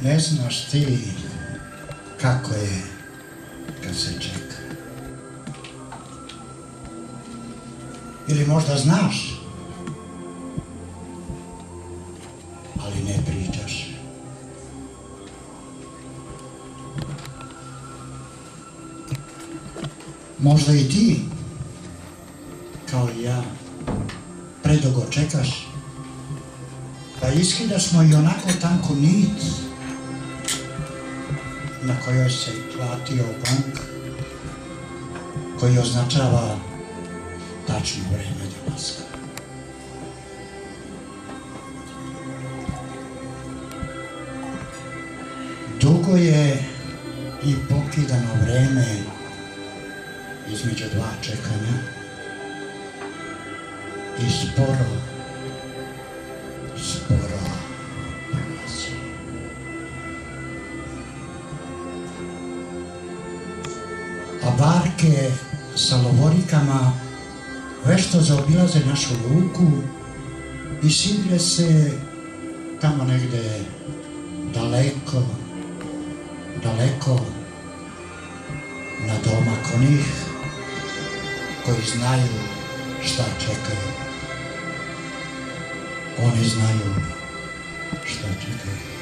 Ne znaš ti kako je kad se čeka. Ili možda znaš, ali ne pričaš. Možda i ti, kao i ja, predugo čekaš, pa iskidaš smo i onako tanku nit na kojoj se platio bank koji označava tačno vreme dolaska. Dugo je i pokidano vreme između dva čekanja i sporo prolazi. A barke sa lovorikama vešto zaobilaze našu luku i sidre se tamo negde daleko na domak onih koji znaju šta čekaju. Oni znaju šta čekaju.